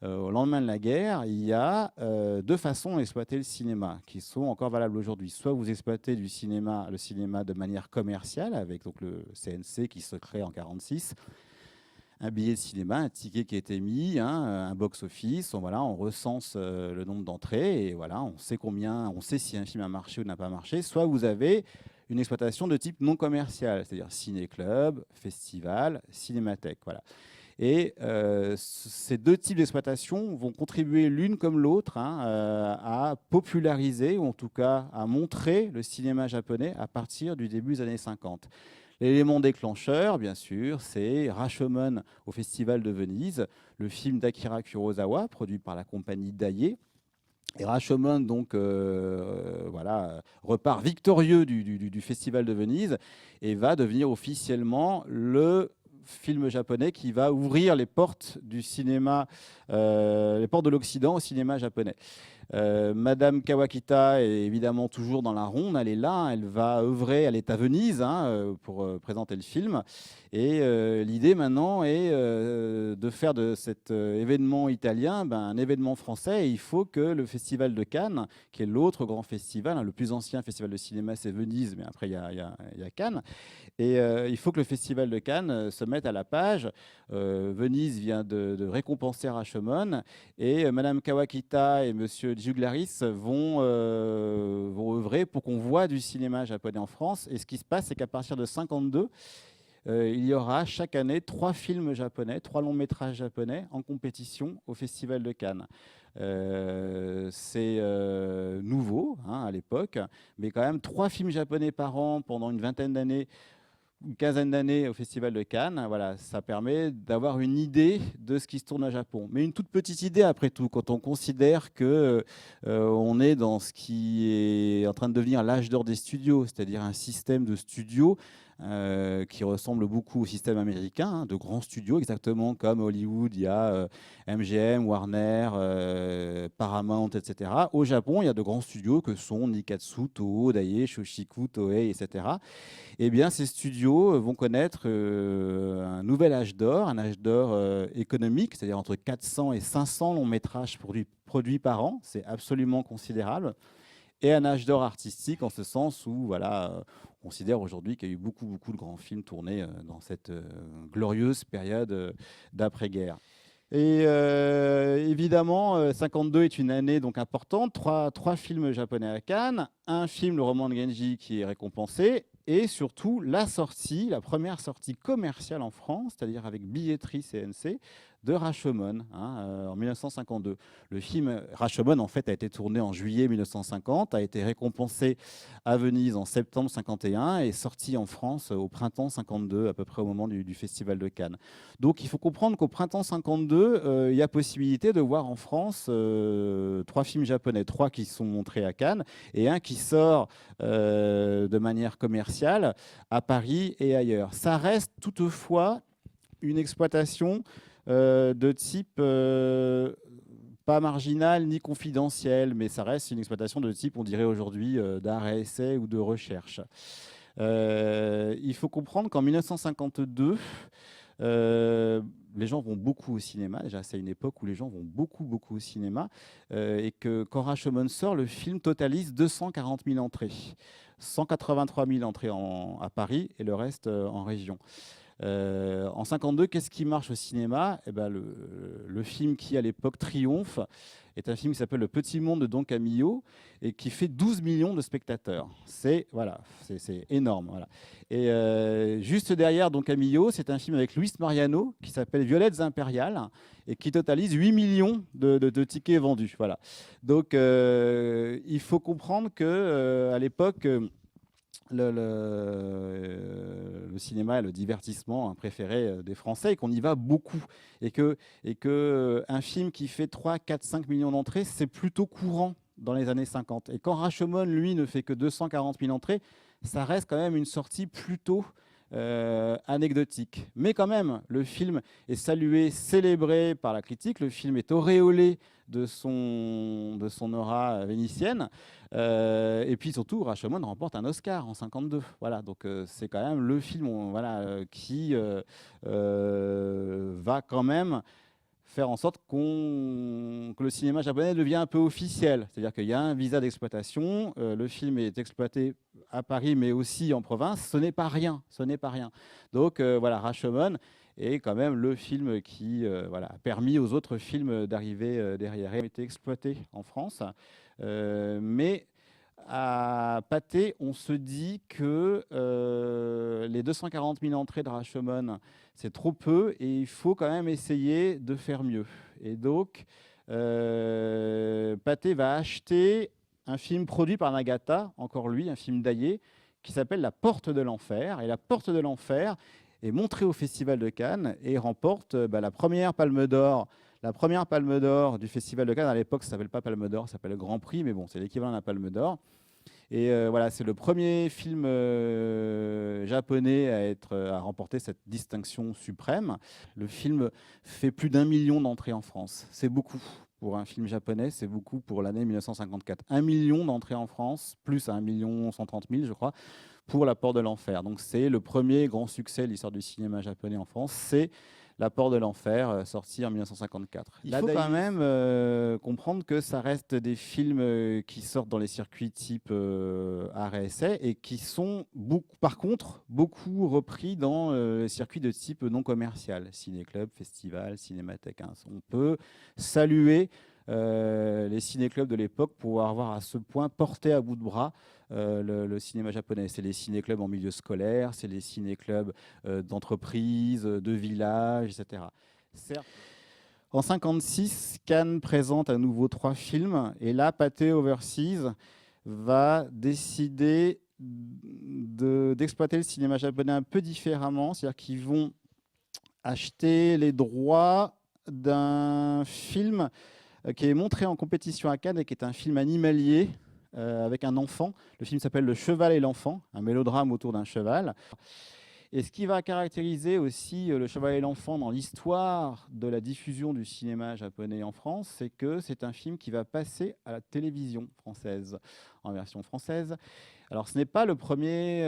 au lendemain de la guerre, il y a deux façons d'exploiter le cinéma qui sont encore valables aujourd'hui. Soit vous exploitez le cinéma de manière commerciale, avec donc, le CNC qui se crée en 1946, un billet de cinéma, un ticket qui a été mis, hein, un box-office, on recense le nombre d'entrées et voilà, on sait si un film a marché ou n'a pas marché. Soit vous avez une exploitation de type non commercial, c'est-à-dire ciné-club, festival, cinémathèque. Voilà. Et ces deux types d'exploitation vont contribuer l'une comme l'autre, hein, à populariser, ou en tout cas à montrer le cinéma japonais à partir du début des années 50. L'élément déclencheur, bien sûr, c'est Rashomon au Festival de Venise, le film d'Akira Kurosawa, produit par la compagnie Daiei. Et Rashomon, donc, voilà, repart victorieux du Festival de Venise et va devenir officiellement le film japonais qui va ouvrir les portes du cinéma, les portes de l'Occident au cinéma japonais. Madame Kawakita est évidemment toujours dans la ronde, elle est là, elle va œuvrer, elle est à Venise, hein, pour présenter le film. Et l'idée maintenant est de faire de cet événement italien un événement français. Et il faut que le Festival de Cannes, qui est l'autre grand festival, hein, le plus ancien festival de cinéma c'est Venise, mais après il y a Cannes. Et il faut que le Festival de Cannes se mette à la page. Venise vient de récompenser Rashomon et Madame Kawakita et Monsieur Juglaris vont œuvrer pour qu'on voit du cinéma japonais en France. Et ce qui se passe, c'est qu'à partir de 52, il y aura chaque année 3 films japonais, 3 longs métrages japonais en compétition au Festival de Cannes. C'est nouveau, hein, à l'époque, mais quand même 3 films japonais par an pendant une vingtaine d'années, une quinzaine d'années au Festival de Cannes, voilà, ça permet d'avoir une idée de ce qui se tourne au Japon. Mais une toute petite idée après tout, quand on considère que on est dans ce qui est en train de devenir l'âge d'or des studios, c'est-à-dire un système de studios qui ressemble beaucoup au système américain, hein, de grands studios, exactement comme Hollywood, il y a MGM, Warner, Paramount, etc. Au Japon, il y a de grands studios que sont Nikatsu, Toho, Daiei, Shoshiku, Toei, etc. Eh bien, ces studios vont connaître un nouvel âge d'or, un âge d'or économique, c'est-à-dire entre 400 et 500 longs métrages produits par an. C'est absolument considérable. Et un âge d'or artistique, en ce sens où voilà, on considère aujourd'hui qu'il y a eu beaucoup, beaucoup de grands films tournés dans cette glorieuse période d'après-guerre. Et évidemment, 52 est une année donc importante. Trois films japonais à Cannes, un film, Le Roman de Genji, qui est récompensé, et surtout la première sortie commerciale en France, c'est-à-dire avec billetterie CNC, de Rashomon, hein, en 1952. Le film Rashomon, en fait, a été tourné en juillet 1950, a été récompensé à Venise en septembre 51 et sorti en France au printemps 52, à peu près au moment du Festival de Cannes. Donc il faut comprendre qu'au printemps 52, il y a possibilité de voir en France 3 films japonais, 3 qui sont montrés à Cannes et un qui sort de manière commerciale à Paris et ailleurs. Ça reste toutefois une exploitation de type pas marginal ni confidentiel, mais ça reste une exploitation de type, on dirait aujourd'hui, d'art-essai ou de recherche. Il faut comprendre qu'en 1952, les gens vont beaucoup au cinéma. Déjà, c'est une époque où les gens vont beaucoup, beaucoup au cinéma. Et que quand Rashomon sort, le film totalise 240 000 entrées. 183 000 entrées à Paris et le reste en région. En 52, qu'est-ce qui marche au cinéma? Eh ben, le film qui, à l'époque, triomphe est un film qui s'appelle Le Petit Monde de Don Camillo et qui fait 12 millions de spectateurs. C'est voilà, c'est énorme. Voilà. Et juste derrière Don Camillo, c'est un film avec Luis Mariano qui s'appelle Violettes impériales et qui totalise 8 millions de tickets vendus. Voilà. Donc, il faut comprendre que à l'époque, le cinéma est le divertissement préféré des Français et qu'on y va beaucoup. Et que un film qui fait 3, 4, 5 millions d'entrées, c'est plutôt courant dans les années 50. Et quand Rashomon, lui, ne fait que 240 000 entrées, ça reste quand même une sortie plutôt anecdotique. Mais quand même, le film est salué, célébré par la critique. Le film est auréolé de son aura vénitienne. Et puis surtout, Rashomon remporte un Oscar en 52. Voilà, donc c'est quand même le film voilà, qui va quand même faire en sorte que le cinéma japonais devienne un peu officiel. C'est-à-dire qu'il y a un visa d'exploitation, le film est exploité à Paris, mais aussi en province. Ce n'est pas rien. Ce n'est pas rien. Donc voilà, Rashomon est quand même le film qui voilà, a permis aux autres films d'arriver derrière. Il a été exploité en France, mais à Pathé, on se dit que les 240 000 entrées de Rashomon, c'est trop peu et il faut quand même essayer de faire mieux. Et donc, Pathé va acheter un film produit par Nagata, encore lui, un film d'Aillé, qui s'appelle La Porte de l'Enfer. Et La Porte de l'Enfer est montré au Festival de Cannes et remporte la première Palme d'Or. La première Palme d'Or du Festival de Cannes, à l'époque, ça ne s'appelle pas Palme d'Or, ça s'appelle le Grand Prix, mais bon, c'est l'équivalent de la Palme d'Or. Et voilà, c'est le premier film japonais à remporter cette distinction suprême. Le film fait plus d'1 million d'entrées en France. C'est beaucoup pour un film japonais, c'est beaucoup pour l'année 1954. 1 million d'entrées en France, plus 1 130 000, je crois, pour La Porte de l'Enfer. Donc c'est le premier grand succès de l'histoire du cinéma japonais en France. C'est La Porte de l'Enfer, sorti en 1954. Il faut quand même comprendre que ça reste des films qui sortent dans les circuits type art et essai et qui sont, par contre, beaucoup repris dans les circuits de type non commercial, ciné-club, festival, cinémathèque. Hein. On peut saluer les ciné-clubs de l'époque pour avoir à ce point porté à bout de bras le cinéma japonais. C'est les ciné-clubs en milieu scolaire, c'est les ciné-clubs d'entreprise, de village, etc. Certes, en 1956, Cannes présente à nouveau 3 films, et là, Pathé Overseas va décider d'exploiter le cinéma japonais un peu différemment, c'est-à-dire qu'ils vont acheter les droits d'un film qui est montré en compétition à Cannes et qui est un film animalier avec un enfant. Le film s'appelle Le Cheval et l'enfant, un mélodrame autour d'un cheval. Et ce qui va caractériser aussi Le Cheval et l'enfant dans l'histoire de la diffusion du cinéma japonais en France, c'est que c'est un film qui va passer à la télévision française, en version française. Alors, ce n'est pas le premier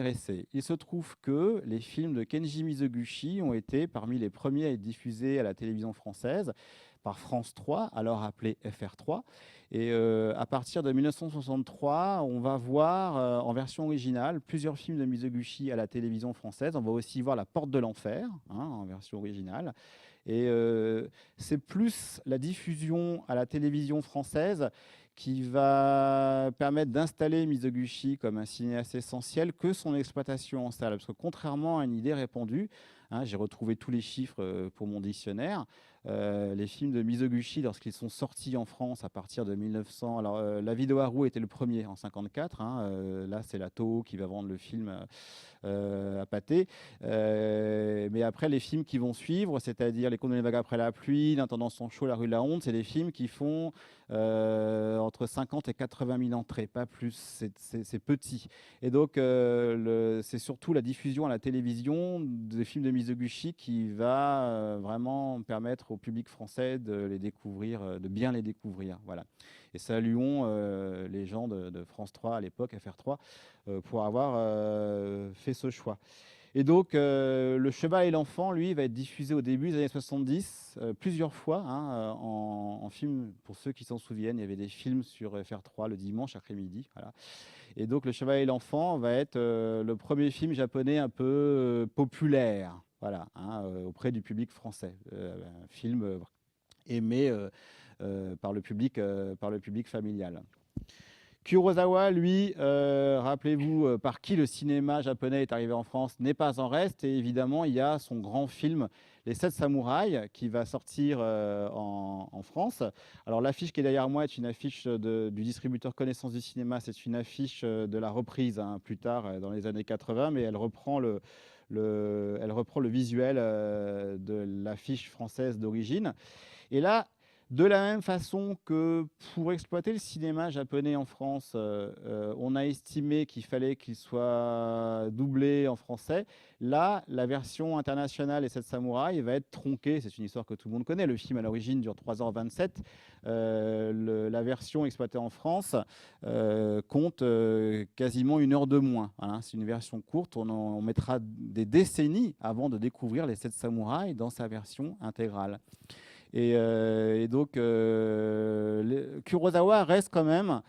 essai. Il se trouve que les films de Kenji Mizoguchi ont été parmi les premiers à être diffusés à la télévision française par France 3, alors appelée FR3. Et à partir de 1963, on va voir en version originale plusieurs films de Mizoguchi à la télévision française. On va aussi voir La Porte de l'Enfer, hein, en version originale. Et c'est plus la diffusion à la télévision française qui va permettre d'installer Mizoguchi comme un cinéaste essentiel que son exploitation en salle. Parce que contrairement à une idée répandue, hein, j'ai retrouvé tous les chiffres pour mon dictionnaire, les films de Mizoguchi, lorsqu'ils sont sortis en France à partir de 1900, alors La Vie de Haru était le premier en 1954, hein, là c'est la Toho qui va vendre le film à Pathé, mais après les films qui vont suivre, c'est-à-dire Les Contes des vagues après la pluie, L'Intendant son chaud, La Rue de la Honte, c'est des films qui font entre 50 et 80 000 entrées, pas plus, c'est petit. Et donc c'est surtout la diffusion à la télévision des films de Mizoguchi qui va vraiment permettre au public français de les découvrir, de bien les découvrir. Voilà. Et saluons les gens de France 3 à l'époque, FR3, pour avoir fait ce choix. Et donc, Le Cheval et l'enfant, lui, va être diffusé au début des années 70, plusieurs fois, hein, en film. Pour ceux qui s'en souviennent, il y avait des films sur FR3 le dimanche après-midi. Voilà. Et donc, Le Cheval et l'enfant va être le premier film japonais un peu populaire, voilà, hein, auprès du public français. Un film aimé par le public familial. Kurosawa, lui, rappelez-vous par qui le cinéma japonais est arrivé en France, n'est pas en reste. Et évidemment, il y a son grand film Les 7 samouraïs qui va sortir en France. Alors l'affiche qui est derrière moi est une affiche du distributeur Connaissance du cinéma. C'est une affiche de la reprise, hein, plus tard dans les années 80, mais elle reprend le visuel de l'affiche française d'origine. Et là, De la même façon que pour exploiter le cinéma japonais en France, on a estimé qu'il fallait qu'il soit doublé en français. Là, la version internationale et 7 samouraïs va être tronquée. C'est une histoire que tout le monde connaît. Le film à l'origine dure 3h27. La version exploitée en France compte quasiment 1 heure de moins. Voilà, c'est une version courte. On mettra des décennies avant de découvrir les 7 samouraïs dans sa version intégrale. Et donc, Kurosawa reste quand même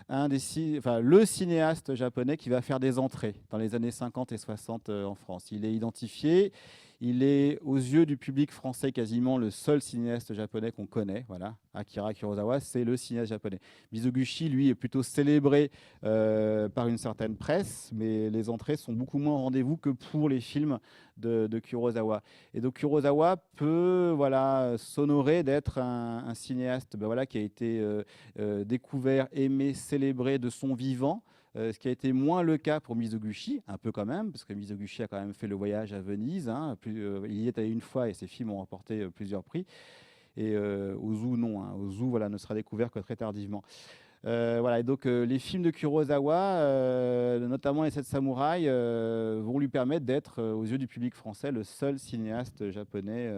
le cinéaste japonais qui va faire des entrées dans les années 50 et 60 en France. Il est identifié, il est aux yeux du public français quasiment le seul cinéaste japonais qu'on connaît. Voilà, Akira Kurosawa, c'est le cinéaste japonais. Mizoguchi, lui, est plutôt célébré par une certaine presse, mais les entrées sont beaucoup moins au rendez-vous que pour les films de Kurosawa. Et donc Kurosawa peut s'honorer d'être un cinéaste qui a été découvert, aimé, célébré de son vivant. Ce qui a été moins le cas pour Mizoguchi, un peu quand même, parce que Mizoguchi a quand même fait le voyage à Venise. Il y est allé une fois et ses films ont remporté plusieurs prix. Et Ozu, non. Ozu ne sera découvert que très tardivement. Et donc les films de Kurosawa, notamment les 7 samouraïs, vont lui permettre d'être, aux yeux du public français, le seul cinéaste japonais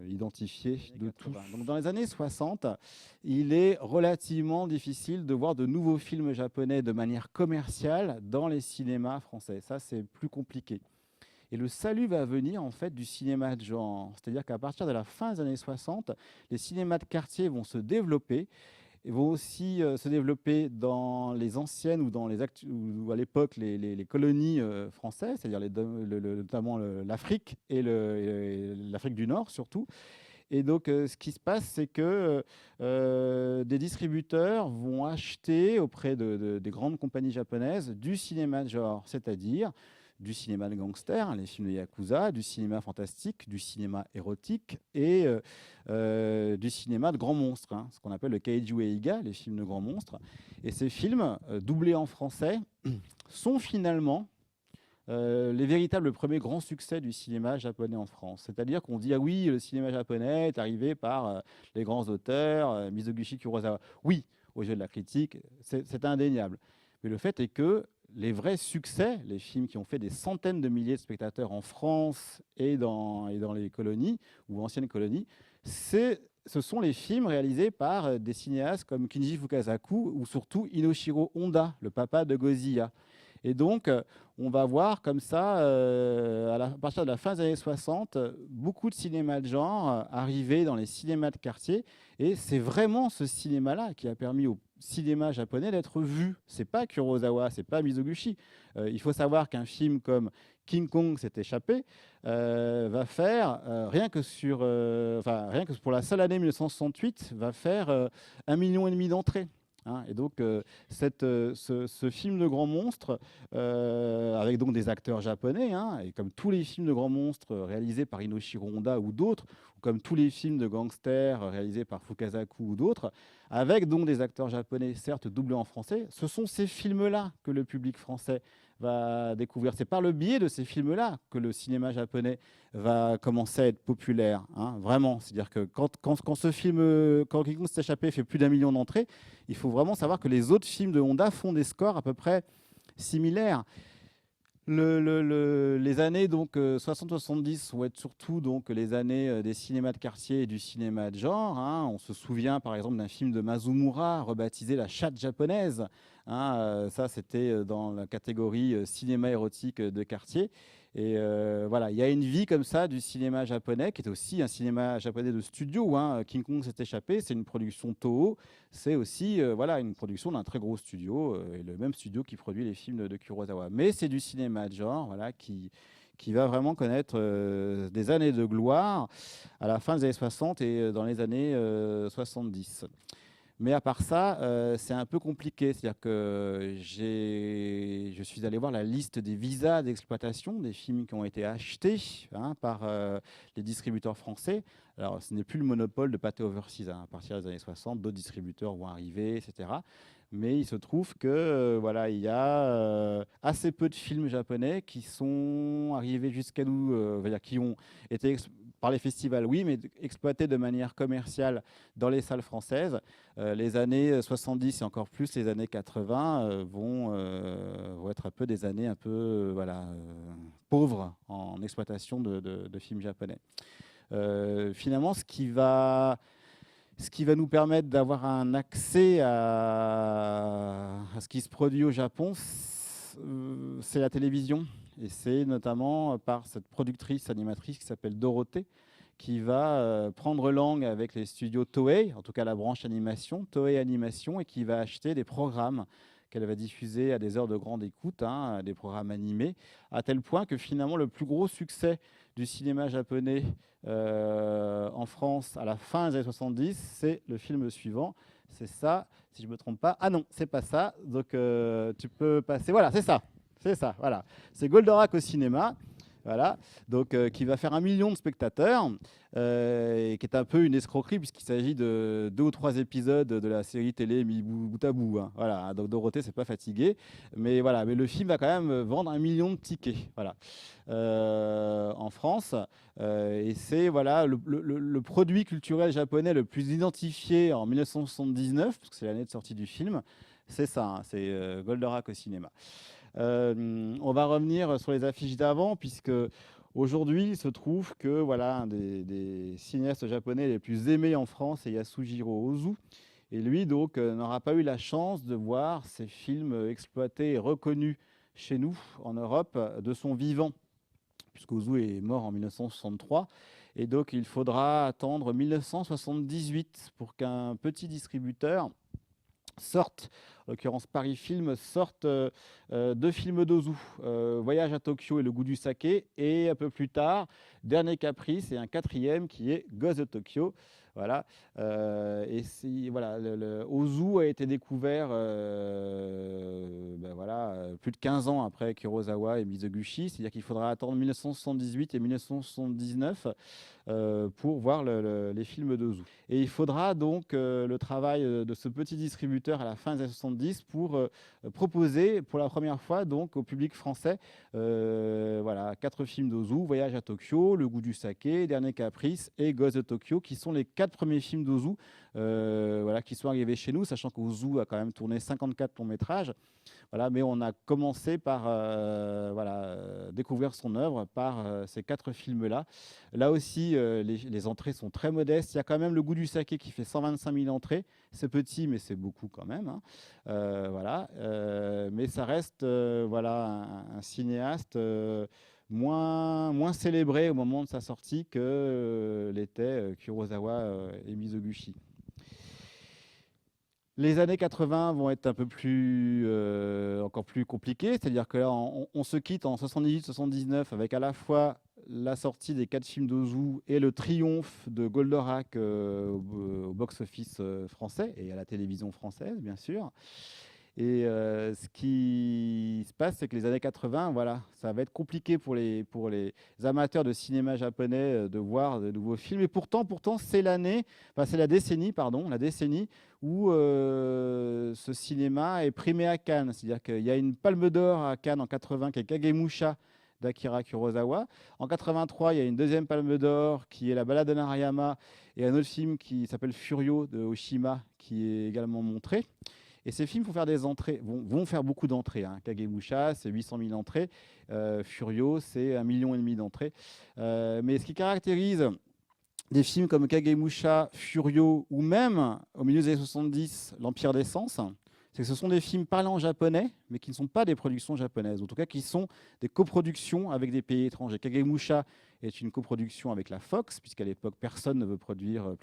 identifié de tous. Donc dans les années 60, il est relativement difficile de voir de nouveaux films japonais de manière commerciale dans les cinémas français. Ça, c'est plus compliqué. Et le salut va venir en fait du cinéma de genre. C'est-à-dire qu'à partir de la fin des années 60, les cinémas de quartier vont se développer. Ils vont aussi se développer dans les anciennes ou à l'époque les colonies françaises, c'est-à-dire notamment l'Afrique et l'Afrique du Nord surtout. Et donc, ce qui se passe, c'est que des distributeurs vont acheter auprès des grandes compagnies japonaises du cinéma de genre, c'est-à-dire du cinéma de gangsters, les films de Yakuza, du cinéma fantastique, du cinéma érotique et du cinéma de grands monstres, ce qu'on appelle le Kaiju Eiga, les films de grands monstres. Et ces films, doublés en français, sont finalement les véritables premiers grands succès du cinéma japonais en France. C'est-à-dire qu'on dit, ah oui, le cinéma japonais est arrivé par les grands auteurs, Mizoguchi, Kurosawa. Oui, aux yeux de la critique, c'est indéniable. Mais le fait est que les vrais succès, les films qui ont fait des centaines de milliers de spectateurs en France et dans les colonies ou anciennes colonies, ce sont les films réalisés par des cinéastes comme Kinji Fukasaku ou surtout Inoshiro Honda, le papa de Gozilla. Et donc, on va voir comme ça, à partir de la fin des années 60, beaucoup de cinéma de genre arriver dans les cinémas de quartier. Et c'est vraiment ce cinéma-là qui a permis au cinéma japonais d'être vu. C'est pas Kurosawa, c'est pas Mizoguchi. Il faut savoir qu'un film comme King Kong s'est échappé va faire, rien que pour la seule année 1968, va faire 1,5 million d'entrées. Et donc, ce film de grands monstres, avec donc des acteurs japonais, et comme tous les films de grands monstres réalisés par Inoshiro Honda ou d'autres, ou comme tous les films de gangsters réalisés par Fukasaku ou d'autres, avec donc des acteurs japonais, certes doublés en français, ce sont ces films-là que le public français va découvrir. C'est par le biais de ces films-là que le cinéma japonais va commencer à être populaire, vraiment. C'est-à-dire que quand ce film, quand King Kong s'est échappé, fait plus d'1 million d'entrées, il faut vraiment savoir que les autres films de Honda font des scores à peu près similaires. Les années 60-70 vont être surtout donc, les années des cinémas de quartier et du cinéma de genre. On se souvient par exemple d'un film de Mazumura rebaptisé La chatte japonaise. Ça, c'était dans la catégorie cinéma érotique de quartier. Et il y a une vie comme ça du cinéma japonais, qui est aussi un cinéma japonais de studio. King Kong s'est échappé, c'est une production Toho. C'est aussi une production d'un très gros studio, et le même studio qui produit les films de Kurosawa. Mais c'est du cinéma de genre qui va vraiment connaître des années de gloire à la fin des années 60 et dans les années 70. Mais à part ça, c'est un peu compliqué. C'est-à-dire que je suis allé voir la liste des visas d'exploitation des films qui ont été achetés par les distributeurs français. Alors, ce n'est plus le monopole de Pathé Overseas. À partir des années 60, d'autres distributeurs vont arriver, etc. Mais il se trouve que il y a assez peu de films japonais qui sont arrivés jusqu'à nous, qui ont été par les festivals, oui, mais exploité de manière commerciale dans les salles françaises. Les années 70 et encore plus les années 80 vont être un peu des années un peu voilà, pauvres en exploitation de films japonais. Finalement, ce qui va nous permettre d'avoir un accès à ce qui se produit au Japon, c'est la télévision. Et c'est notamment par cette productrice animatrice qui s'appelle Dorothée, qui va prendre langue avec les studios Toei, en tout cas la branche animation, Toei Animation, et qui va acheter des programmes qu'elle va diffuser à des heures de grande écoute, hein, des programmes animés, à tel point que finalement le plus gros succès du cinéma japonais en France à la fin des années 70, c'est le film suivant. C'est ça, si je ne me trompe pas. Ah non, c'est pas ça. Donc tu peux passer. Voilà, c'est ça. C'est ça, voilà. C'est Goldorak au cinéma. Voilà, donc qui va faire 1 million de spectateurs, et qui est un peu une escroquerie puisqu'il s'agit de 2 ou 3 épisodes de la série télé mis bout à bout. Hein. Voilà, donc Dorothée, c'est pas fatigué, mais voilà, mais le film va quand même vendre 1 million de tickets, voilà, en France, et c'est voilà le produit culturel japonais le plus identifié en 1979, parce que c'est l'année de sortie du film. C'est ça, hein, c'est Goldorak au cinéma. On va revenir sur les affiches d'avant, puisque aujourd'hui, il se trouve que voilà, un des cinéastes japonais les plus aimés en France est Yasujiro Ozu. Et lui, donc, n'aura pas eu la chance de voir ses films exploités et reconnus chez nous, en Europe, de son vivant, puisque Ozu est mort en 1963. Et donc, il faudra attendre 1978 pour qu'un petit distributeur sorte, en l'occurrence Paris Film, sortent 2 films d'Ozu, Voyage à Tokyo et Le goût du saké, et un peu plus tard, Dernier Caprice et un 4e qui est Ghost de Tokyo. Voilà. Et voilà, Ozu a été découvert voilà, plus de 15 ans après Kurosawa et Mizoguchi, c'est-à-dire qu'il faudra attendre 1978 et 1979 pour voir les films d'Ozu. Et il faudra donc le travail de ce petit distributeur à la fin des années 70 pour proposer pour la première fois donc au public français voilà, 4 films d'Ozu, Voyage à Tokyo, Le goût du saké, Dernier Caprice et Ghost de Tokyo, qui sont les 4 premiers films d'Ozu voilà, qui sont arrivés chez nous, sachant qu'Ozu a quand même tourné 54 longs-métrages. Voilà, mais on a commencé par voilà, découvrir son œuvre par ces 4 films-là. Là aussi, les entrées sont très modestes. Il y a quand même Le goût du saké qui fait 125 000 entrées. C'est petit, mais c'est beaucoup quand même. Hein. Voilà, mais ça reste voilà, un cinéaste moins célébré au moment de sa sortie que l'étaient Kurosawa et Mizoguchi. Les années 80 vont être un peu plus, encore plus compliquées, c'est-à-dire que là, on se quitte en 78-79 avec à la fois la sortie des 4 films d'Ozu et le triomphe de Goldorak au box-office français et à la télévision française, bien sûr. Et ce qui se passe, c'est que les années 80, voilà, ça va être compliqué pour les amateurs de cinéma japonais de voir de nouveaux films. Et pourtant c'est l'année, enfin, c'est la décennie où ce cinéma est primé à Cannes. C'est-à-dire qu'il y a une palme d'or à Cannes en 80 qui est Kagemusha d'Akira Kurosawa. En 83, il y a une deuxième palme d'or qui est La balade de Narayama et un autre film qui s'appelle Furio de Oshima qui est également montré. Et ces films vont faire beaucoup d'entrées. Hein. Kagemusha, c'est 800 000 entrées. Furio, c'est 1,5 million d'entrées. Mais ce qui caractérise des films comme Kagemusha, Furio, ou même, au milieu des années 70, L'Empire des Sens, c'est que ce sont des films parlant japonais, mais qui ne sont pas des productions japonaises. En tout cas, qui sont des coproductions avec des pays étrangers. Kagemusha est une coproduction avec la Fox, puisqu'à l'époque, plus personne ne veut produire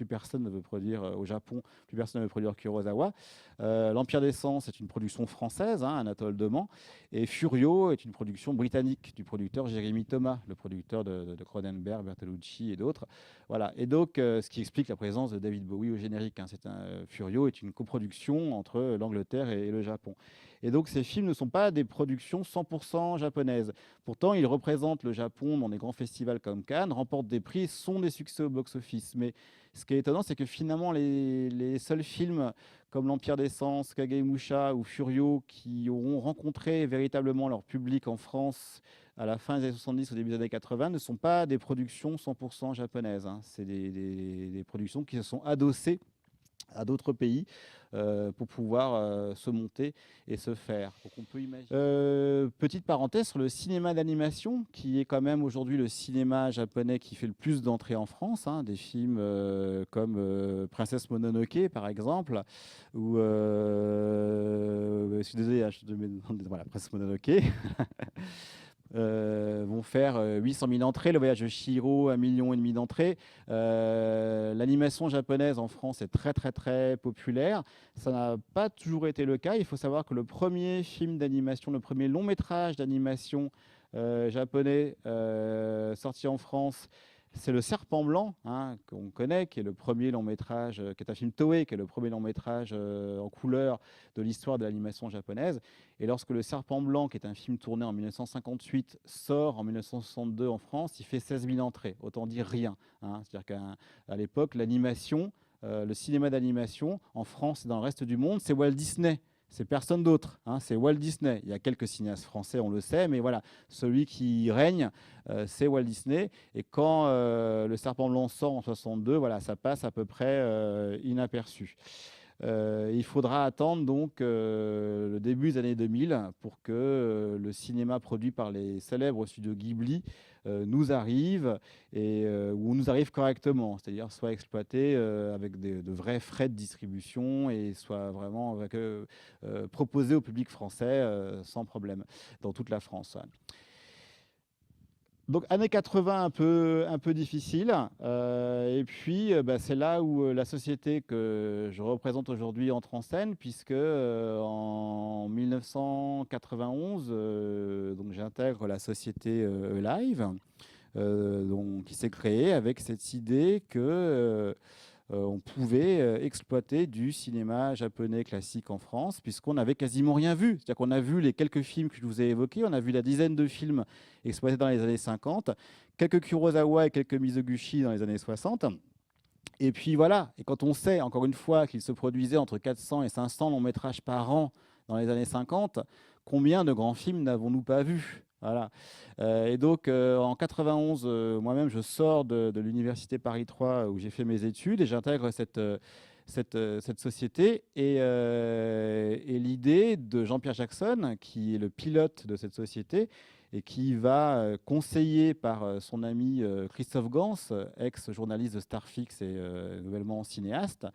au Japon, plus personne ne veut produire Kurosawa. L'Empire des Sens est une production française, hein, Anatole Deman, et Furio est une production britannique du producteur Jeremy Thomas, le producteur de Cronenberg, Bertolucci et d'autres. Voilà. Et donc, ce qui explique la présence de David Bowie au générique. Hein. Furio est une coproduction entre l'Angleterre et le Japon. Et donc, ces films ne sont pas des productions 100% japonaises. Pourtant, ils représentent le Japon dans des grands festivals comme Cannes, remportent des prix, sont des succès au box-office. Mais ce qui est étonnant, c'est que finalement, les seuls films comme L'Empire des Sens, Kagemusha ou Furio, qui auront rencontré véritablement leur public en France à la fin des années 70, au début des années 80, ne sont pas des productions 100% japonaises, hein. C'est des productions qui se sont adossées à d'autres pays pour pouvoir se monter et se faire. Donc on peut imaginer. Petite parenthèse sur le cinéma d'animation, qui est quand même aujourd'hui le cinéma japonais qui fait le plus d'entrées en France, hein, des films comme Princesse Mononoke par exemple, ou je suis désolé, voilà, Princesse Mononoke. Vont faire 800 000 entrées, le voyage de Chihiro 1,5 million d'entrées. L'animation japonaise en France est très très très populaire. Ça n'a pas toujours été le cas. Il faut savoir que le premier film d'animation, le premier long métrage d'animation japonais sorti en France, c'est Le Serpent Blanc, hein, qu'on connaît, qui est le premier long métrage, qui est un film Toei, qui est le premier long métrage en couleur de l'histoire de l'animation japonaise. Et lorsque Le Serpent Blanc, qui est un film tourné en 1958, sort en 1962 en France, il fait 16 000 entrées. Autant dire rien, hein. C'est-à-dire qu'à l'époque, l'animation, le cinéma d'animation, en France et dans le reste du monde, c'est Walt Disney. C'est personne d'autre, hein, c'est Walt Disney. Il y a quelques cinéastes français, on le sait, mais voilà, celui qui règne, c'est Walt Disney. Et quand Le Serpent Blanc sort en 62, voilà, ça passe à peu près inaperçu. Il faudra attendre donc le début des années 2000 pour que le cinéma produit par les célèbres studios Ghibli nous arrive ou nous arrive correctement, c'est-à-dire soit exploité avec de vrais frais de distribution et soit vraiment proposé au public français sans problème dans toute la France. Ouais. Donc années 80 un peu difficile, et puis c'est là où la société que je représente aujourd'hui entre en scène, puisque en 1991 donc j'intègre la société Live, qui s'est créée avec cette idée que on pouvait exploiter du cinéma japonais classique en France, puisqu'on n'avait quasiment rien vu. C'est-à-dire qu'on a vu les quelques films que je vous ai évoqués, on a vu la dizaine de films exploités dans les années 50, quelques Kurosawa et quelques Mizoguchi dans les années 60. Et puis voilà, et quand on sait, encore une fois, qu'il se produisait entre 400 et 500 longs métrages par an dans les années 50, combien de grands films n'avons-nous pas vus? Voilà. Et donc en 91, moi-même, je sors de l'université Paris 3 où j'ai fait mes études et j'intègre cette société. Et l'idée de Jean-Pierre Jackson, qui est le pilote de cette société et qui va, conseillé par son ami Christophe Gans, ex-journaliste de Starfix et nouvellement cinéaste,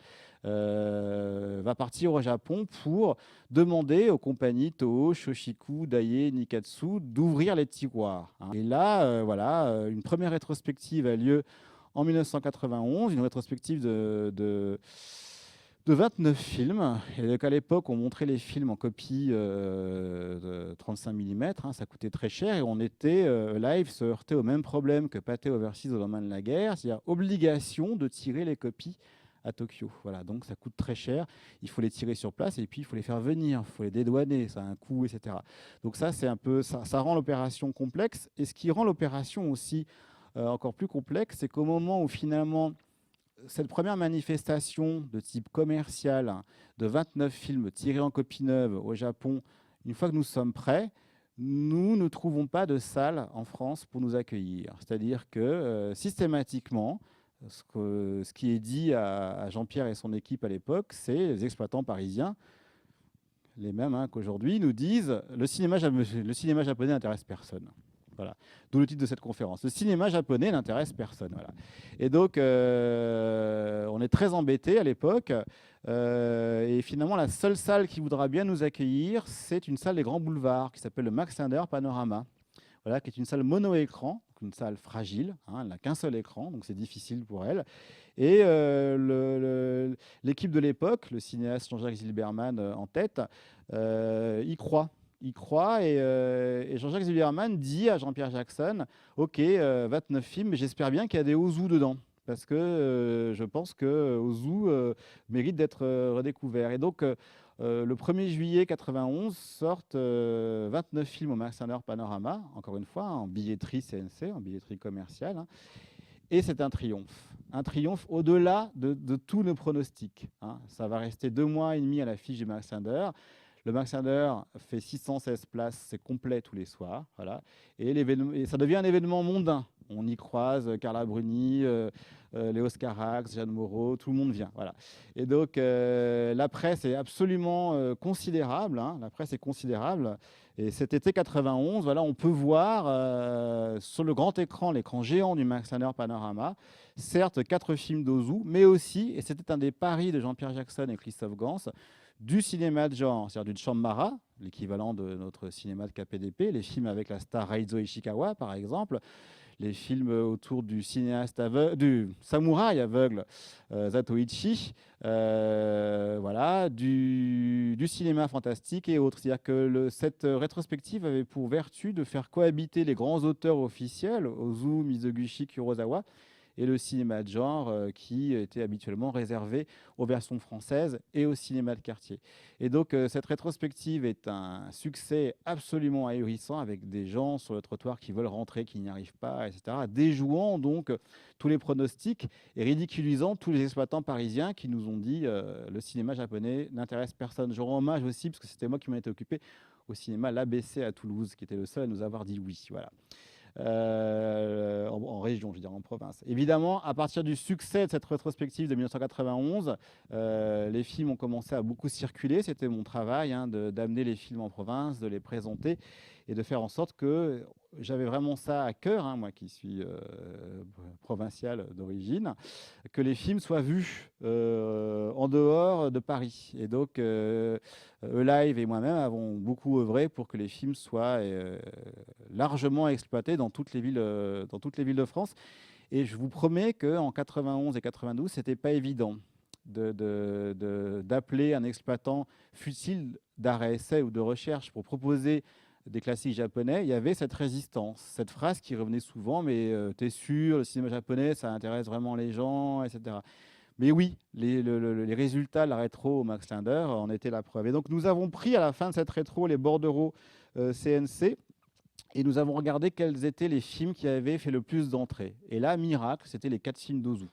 va partir au Japon pour demander aux compagnies Toho, Shoshiku, Daiei, Nikatsu d'ouvrir les tiroirs, hein. Et là, voilà, une première rétrospective a lieu en 1991, une rétrospective de 29 films. Et donc à l'époque, on montrait les films en copie de 35 mm, hein, ça coûtait très cher, et on était, Live se heurtait au même problème que Pathé Overseas au lendemain de la guerre, c'est-à-dire obligation de tirer les copies à Tokyo. Voilà, donc ça coûte très cher, il faut les tirer sur place et puis il faut les faire venir, il faut les dédouaner, ça a un coût, etc. Donc ça, c'est un peu, ça rend l'opération complexe. Et ce qui rend l'opération aussi encore plus complexe, c'est qu'au moment où finalement cette première manifestation de type commercial de 29 films tirés en copie neuve au Japon, une fois que nous sommes prêts, nous ne trouvons pas de salle en France pour nous accueillir. C'est-à-dire que systématiquement, ce qui est dit à Jean-Pierre et son équipe à l'époque, c'est les exploitants parisiens, les mêmes hein, qu'aujourd'hui, nous disent le cinéma japonais n'intéresse personne. Voilà. D'où le titre de cette conférence. Le cinéma japonais n'intéresse personne. Voilà. Et donc, on est très embêtés à l'époque. Et finalement, la seule salle qui voudra bien nous accueillir, c'est une salle des Grands Boulevards qui s'appelle le Max Linder Panorama. Voilà, qui est une salle mono-écran, une salle fragile, hein, elle n'a qu'un seul écran, donc c'est difficile pour elle. Et l'équipe de l'époque, le cinéaste Jean-Jacques Zilberman en tête, y croit. Et Jean-Jacques Zilberman dit à Jean-Pierre Jackson, ok, 29 films, mais j'espère bien qu'il y a des Ozu dedans, parce que je pense que Ozu mérite d'être redécouvert. Et donc, le 1er juillet 91 sortent 29 films au Max Linder Panorama, encore une fois, en billetterie CNC, en billetterie commerciale. Hein. Et c'est un triomphe au-delà de tous nos pronostics. Hein. Ça va rester 2 mois et demi à l'affiche du Max Linder. Le Max Linder fait 616 places, c'est complet tous les soirs. Voilà. Et ça devient un événement mondain. On y croise Carla Bruni, Léos Carax, Jeanne Moreau, tout le monde vient. Voilà. Et donc, la presse est absolument considérable. Hein, la presse est considérable. Et cet été 91, voilà, on peut voir sur le grand écran, l'écran géant du Max Linder Panorama, certes 4 films d'Ozu, mais aussi, et c'était un des paris de Jean-Pierre Jackson et Christophe Gans, du cinéma de genre, c'est-à-dire du Chambara, l'équivalent de notre cinéma de KPDP, les films avec la star Reizo Ishikawa, par exemple, les films autour du cinéaste aveugle, du samouraï aveugle Zatoichi, voilà, du cinéma fantastique et autres. C'est-à-dire que cette rétrospective avait pour vertu de faire cohabiter les grands auteurs officiels, Ozu, Mizoguchi, Kurosawa, et le cinéma de genre qui était habituellement réservé aux versions françaises et au cinéma de quartier. Et donc cette rétrospective est un succès absolument ahurissant avec des gens sur le trottoir qui veulent rentrer, qui n'y arrivent pas, etc. Déjouant donc tous les pronostics et ridiculisant tous les exploitants parisiens qui nous ont dit le cinéma japonais n'intéresse personne. Je rends hommage aussi, parce que c'était moi qui m'en étais occupé, au cinéma l'ABC à Toulouse, qui était le seul à nous avoir dit oui. Voilà. En région, je veux dire en province. Évidemment, à partir du succès de cette rétrospective de 1991, les films ont commencé à beaucoup circuler. C'était mon travail d'amener les films en province, de les présenter et de faire en sorte que j'avais vraiment ça à cœur, moi qui suis provincial d'origine, que les films soient vus en dehors de Paris. Et donc, Eulive et moi-même avons beaucoup œuvré pour que les films soient largement exploités dans toutes les villes de France. Et je vous promets qu'en 91 et 92, ce n'était pas évident d'appeler un exploitant, fût-il d'arrêt-essai ou de recherche, pour proposer des classiques japonais. Il y avait cette résistance, cette phrase qui revenait souvent, mais t'es sûr, le cinéma japonais, ça intéresse vraiment les gens, etc. Mais oui, les résultats de la rétro au Max Linder en étaient la preuve. Et donc nous avons pris à la fin de cette rétro les bordereaux CNC et nous avons regardé quels étaient les films qui avaient fait le plus d'entrées. Et là, miracle, c'était les 4 films d'Ozu.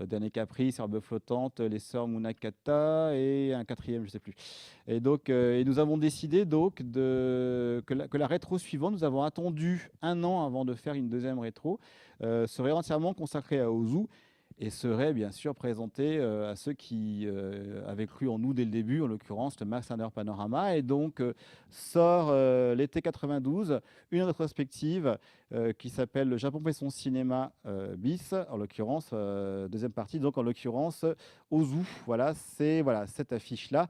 Dernier Caprice, Herbe flottante, Les Sœurs Munakata et un quatrième, je ne sais plus. Et donc, et nous avons décidé donc que la rétro suivante, nous avons attendu 1 an avant de faire une deuxième rétro, serait entièrement consacrée à Ozu et serait bien sûr présenté à ceux qui avaient cru en nous dès le début, en l'occurrence le Max Linder Panorama. Et donc sort l'été 92 une rétrospective qui s'appelle Le Japon fait son cinéma bis, en l'occurrence deuxième partie, donc en l'occurrence Ozu. Voilà, c'est cette affiche-là,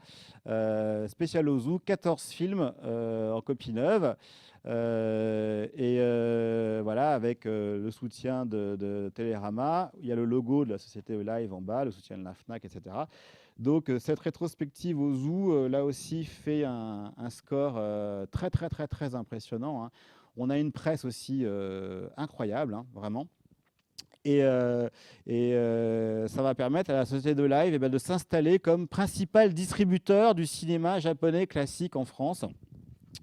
spécial Ozu, 14 films en copie neuve. Voilà, avec le soutien de Télérama, il y a le logo de la société Eulive en bas, le soutien de la FNAC, etc. Donc cette rétrospective au Zoo, là aussi, fait un score très, très, très, très impressionnant. Hein. On a une presse aussi incroyable, vraiment. Et ça va permettre à la société de Live de s'installer comme principal distributeur du cinéma japonais classique en France.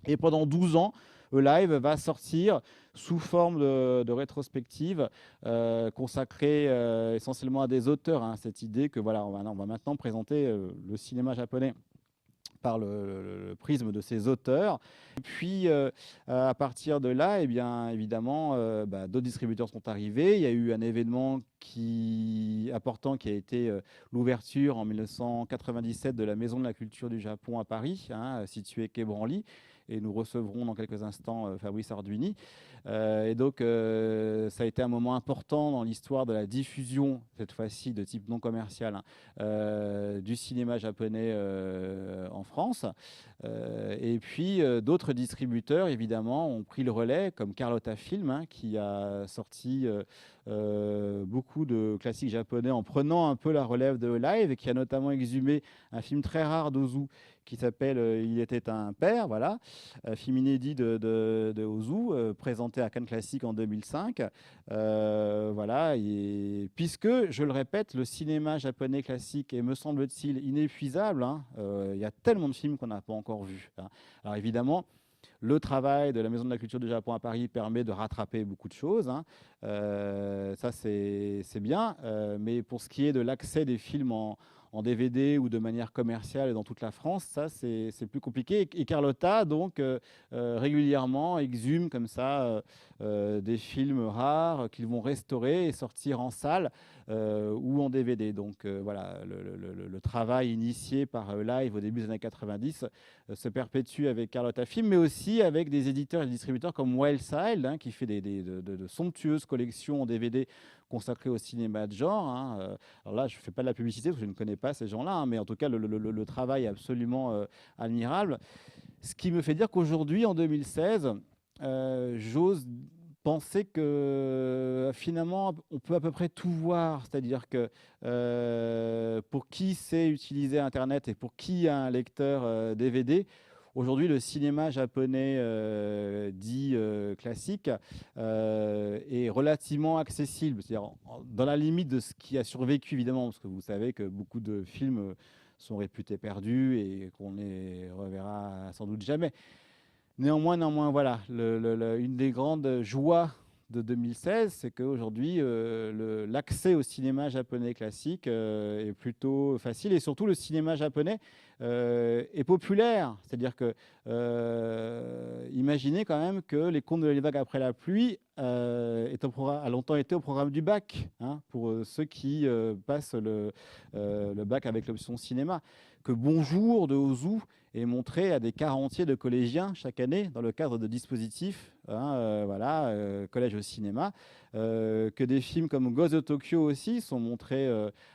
Et pendant 12 ans, Live va sortir sous forme de rétrospective consacrée essentiellement à des auteurs. Cette idée que voilà, on va maintenant présenter le cinéma japonais par le prisme de ses auteurs. Et puis, à partir de là, eh bien, évidemment, d'autres distributeurs sont arrivés. Il y a eu un événement important qui a été l'ouverture en 1997 de la Maison de la Culture du Japon à Paris, située quai Branly. Et nous recevrons dans quelques instants Fabrice Arduini. Et donc, ça a été un moment important dans l'histoire de la diffusion, cette fois-ci de type non commercial, du cinéma japonais en France. Et puis, d'autres distributeurs, évidemment, ont pris le relais, comme Carlotta Film, qui a sorti beaucoup de classiques japonais en prenant un peu la relève de Live, et qui a notamment exhumé un film très rare d'Ozu, qui s'appelle Il était un père, voilà, film inédit de Ozu, présenté à Cannes Classique en 2005. Voilà, et puisque, je le répète, le cinéma japonais classique est, me semble-t-il, inépuisable. Il y a tellement de films qu'on n'a pas encore vus. Alors évidemment, le travail de la Maison de la Culture du Japon à Paris permet de rattraper beaucoup de choses. Ça, c'est bien. Mais pour ce qui est de l'accès des films en en DVD ou de manière commerciale dans toute la France, ça c'est plus compliqué. Et Carlotta, donc, régulièrement exhume comme ça des films rares qu'ils vont restaurer et sortir en salle ou en DVD. Donc voilà, le travail initié par Live au début des années 90 se perpétue avec Carlotta Film, mais aussi avec des éditeurs et distributeurs comme Wildside, hein, qui fait de somptueuses collections en DVD consacrées au cinéma de genre. Hein. Alors là, je ne fais pas de la publicité parce que je ne connais pas ces gens-là, hein, mais en tout cas, le travail est absolument admirable. Ce qui me fait dire qu'aujourd'hui, en 2016, j'ose penser que finalement, on peut à peu près tout voir. C'est-à-dire que pour qui sait utiliser Internet et pour qui a un lecteur DVD, aujourd'hui, le cinéma japonais dit classique est relativement accessible. C'est-à-dire dans la limite de ce qui a survécu, évidemment, parce que vous savez que beaucoup de films sont réputés perdus et qu'on ne les reverra sans doute jamais. Néanmoins, voilà, une des grandes joies de 2016, c'est qu'aujourd'hui, l'accès au cinéma japonais classique est plutôt facile et surtout le cinéma japonais est populaire. C'est-à-dire que, imaginez quand même que Les Contes de la Vague après la pluie a longtemps été au programme du bac, hein, pour ceux qui passent le bac avec l'option cinéma. Que Bonjour de Ozu est montré à des quarts entiers de collégiens chaque année dans le cadre de dispositifs, hein, voilà, collège au cinéma, que des films comme Ghost de Tokyo aussi sont montrés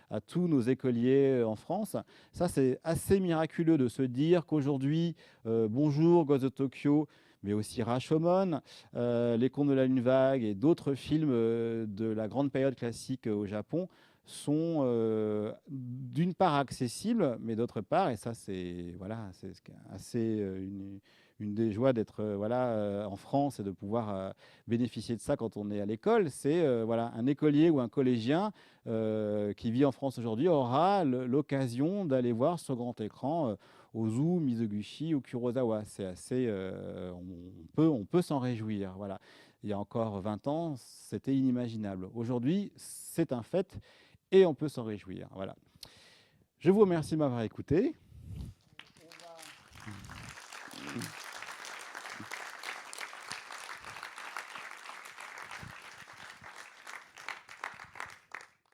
à tous nos écoliers en France. Ça, c'est assez miraculeux de se dire qu'aujourd'hui, Bonjour, Ghost de Tokyo, mais aussi Rashomon, Les Contes de la Lune Vague et d'autres films de la grande période classique au Japon sont d'une part accessibles, mais d'autre part, et ça c'est voilà, c'est assez une des joies d'être voilà, en France et de pouvoir bénéficier de ça quand on est à l'école, c'est voilà, un écolier ou un collégien qui vit en France aujourd'hui aura l'occasion d'aller voir sur grand écran Ozu, Mizoguchi ou Kurosawa. C'est assez, on peut s'en réjouir. Voilà. Il y a encore 20 ans, c'était inimaginable. Aujourd'hui, c'est un fait et on peut s'en réjouir. Voilà. Je vous remercie de m'avoir écouté.